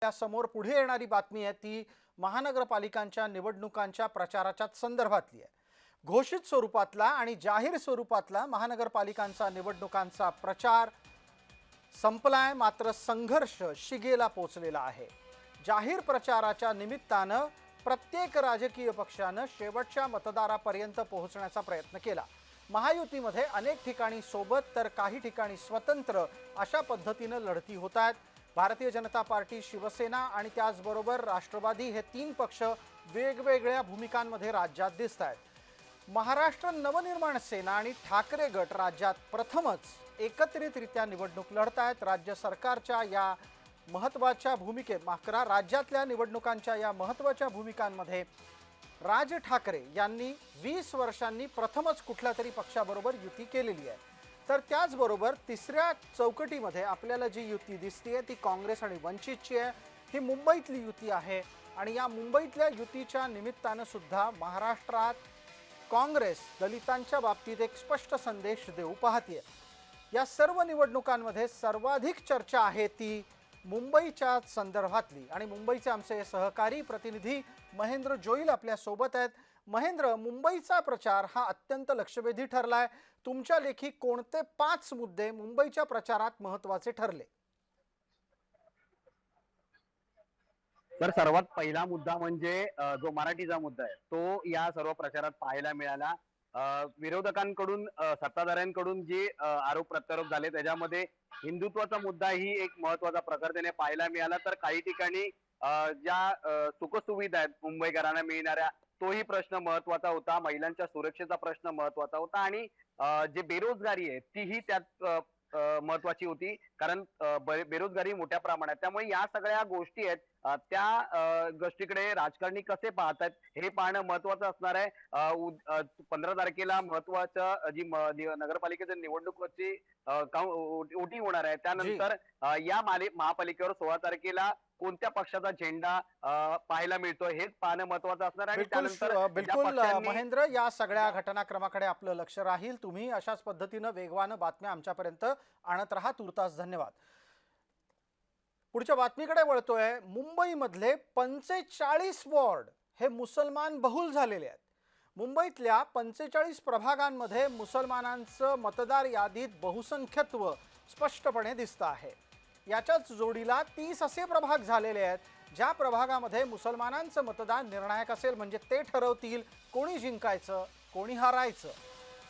समोर पुढे येणारी बातमी आहे ती महानगरपालिकांच्या निवडणुकांच्या प्रचाराच्या संदर्भातली आहे। घोषित स्वरूपातला आणि जाहीर स्वरूपातला महानगरपालिकांचा निवडणुकांचा प्रचार संपलाय, मात्र संघर्ष शिगेला पोहोचलेला आहे। जाहीर प्रचाराच्या निमित्तानं प्रत्येक राजकीय पक्षानं शेवटच्या मतदारापर्यंत पोहोचण्याचा प्रयत्न केला। महायुतीमध्ये अनेक ठिकाणी सोबत तर काही ठिकाणी स्वतंत्र अशा पद्धतीनं लढती होत आहेत। भारतीय जनता पार्टी, शिवसेना आणि त्याचबरोबर राष्ट्रवादी हे तीन पक्ष वेगवेगळ्या भूमिकांमध्ये राज्यात दिसत आहेत। महाराष्ट्र नवनिर्माण सेना आणि ठाकरे गट राज्यात प्रथमच एकत्रितरित्या निवडणूक लढत आहेत। राज्य सरकारच्या या महत्त्वाच्या राज्यातल्या निवडणुकांच्या या महत्त्वाच्या भूमिकांमध्ये राज ठाकरे यांनी 20 वर्षांनी प्रथमच कुठल्या तरी पक्षाबरोबर युती केलेली आहे। तर त्याचबरोबर तिसऱ्या चौकटीमध्ये आपल्याला जी युती दिसते ती काँग्रेस आणि वंचितची आहे। ही मुंबईतली युती आहे आणि या मुंबईतल्या युतीच्या निमित्तानं सुद्धा महाराष्ट्रात काँग्रेस दलितांच्या बाबतीत एक स्पष्ट संदेश देऊ पाहते। या सर्व निवडणुकांमध्ये सर्वाधिक चर्चा आहे ती मुंबईच्या संदर्भातली आणि मुंबईचे आमचे सहकारी प्रतिनिधी महेंद्र जोईल आपल्या सोबत आहेत। महेंद्र, मुंबईचा प्रचार हा अत्यंत लक्षवेधी ठरलाय। तुमच्या लेखी कोणते 5 मुद्दे मुंबईच्या प्रचारात महत्त्वाचे ठरले? तर सर्वात पहिला मुद्दा म्हणजे जो मराठीचा मुद्दा आहे तो या सर्व प्रचारात पाहायला मिळाला। विरोधकांकडून सत्ताधाऱ्यांकडून जे आरोप प्रत्यारोप झाले त्याच्यामध्ये हिंदुत्वाचा मुद्दा ही एक महत्त्वाचा प्रकार त्याने पाहायला मिळाला। तर काही ठिकाणी ज्या सुखसुविधा आहेत मुंबईकरांना मिळणाऱ्या तोही प्रश्न महत्त्वाचा होता, महिलांच्या सुरक्षेचा प्रश्न महत्त्वाचा होता आणि जे बेरोजगारी आहे तीही त्यात महत्त्वाची होती, कारण बेरोजगारी मोठ्या प्रमाणात, त्यामुळे या सगळ्या गोष्टी आहेत त्या गोष्टीकडे राजकारणी कसे पाहतात हे पाहणं महत्त्वाचं असणार आहे। 15 तारखेला महत्त्वाचं जी नगरपालिकेच्या निवडणुकीची वोटिंग होणार आहे, त्यानंतर या महापालिकेवर 16 तारखेला कोणत्या पक्षाचा झेंडा पाहायला मिळतो हेच पाहणं महत्त्वाचं असणार आहे। त्यानंतर बिलकुल महेंद्र, या सगळ्या घटनाक्रमाकडे आपलं लक्ष राहील। तुम्ही अशाच पद्धतीनं वेगवान बातम्या आमच्यापर्यंत आणत राहा। तुर्तास धन्यवाद। पुढच्या बातमीकडे वळतोय। मुंबईमधले 45 वॉर्ड हे मुसलमान बहुल झालेले आहेत। मुंबईतल्या 45 प्रभागांमध्ये मुसलमानांचं मतदार यादीत बहुसंख्यत्व स्पष्टपणे दिसतं आहे। याच्याच जोडीला 30 असे प्रभाग झालेले आहेत ज्या प्रभागामध्ये मुसलमानांचं मतदान निर्णायक असेल, म्हणजे ते ठरवतील कोणी जिंकायचं कोणी हारायचं।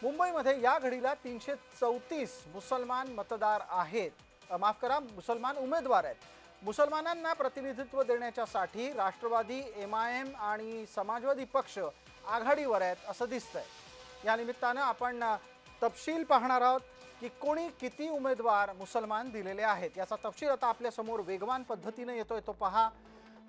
मुंबईमध्ये या घडीला 334 मुसलमान मतदार आहेत, माफ करा, मुसलमान उमेदवार आहेत। मुसलमानांना प्रतिनिधित्व देण्याच्यासाठी राष्ट्रवादी, MIM आणि समाजवादी पक्ष आघाडीवर आहेत असं दिसतंय। या निमित्तानं आपण तपशील पाहणार आहोत की कोणी किती उमेदवार मुसलमान दिलेले आहेत। याचा तपशील आता आपल्या समोर वेगवान पद्धतीने येतोय, तो पहा।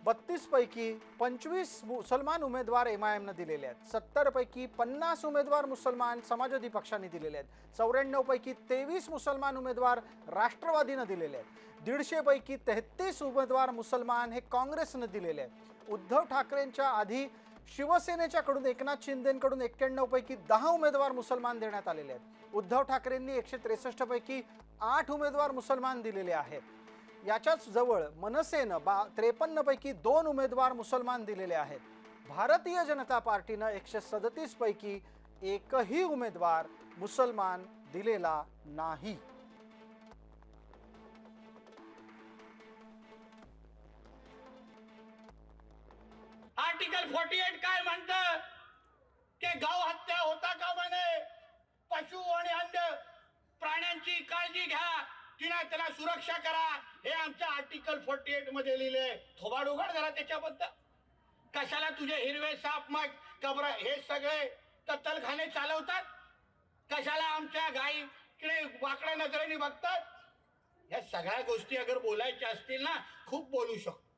32 पैकी 25 मुसलमान उमेदवार MIM ने दिलेले आहेत। 70 पैकी 50 उमेदवार मुसलमान समाजवादी पक्षाने दिलेले आहेत। 94 पैकी 23 मुसलमान उमेदवार राष्ट्रवादीने दिलेले आहेत। 150 पैकी 33 उमेदवार मुसलमान हे काँग्रेसने दिलेले आहेत। उद्धव ठाकरेंच्या आधी शिवसेनेच्याकडून एकनाथ शिंदेकडून 91 पैकी 10 उमेदवार मुसलमान देण्यात आलेले आहेत। उद्धव ठाकरेंनी 163 पैकी 8 उमेदवार मुसलमान दिलेले आहेत। याच्याच जवळ मनसेनं 53 पैकी 2 उमेदवार मुसलमान दिलेले आहेत। भारतीय जनता पार्टीनं 137 पैकी एकही उमेदवार मुसलमान दिलेला नाही। आर्टिकल 48 काय म्हणतं की गौ हत्या होता का म्हणे, पशु आणि अन्य प्राण्यांची काळजी घ्या किंवा त्याला सुरक्षा करा, हे आमच्या आर्टिकल 48 मध्ये लिहिलंय। थोबाड उघड जरा त्याच्याबद्दल। कशाला तुझे हिरवे साप मग कब्र हे सगळे कत्तलखाने चालवतात? कशाला आमच्या गायीकडे वाकड्या नजरेने बघतात? या सगळ्या गोष्टी अगर बोलायच्या असतील ना, खूप बोलू शकतो।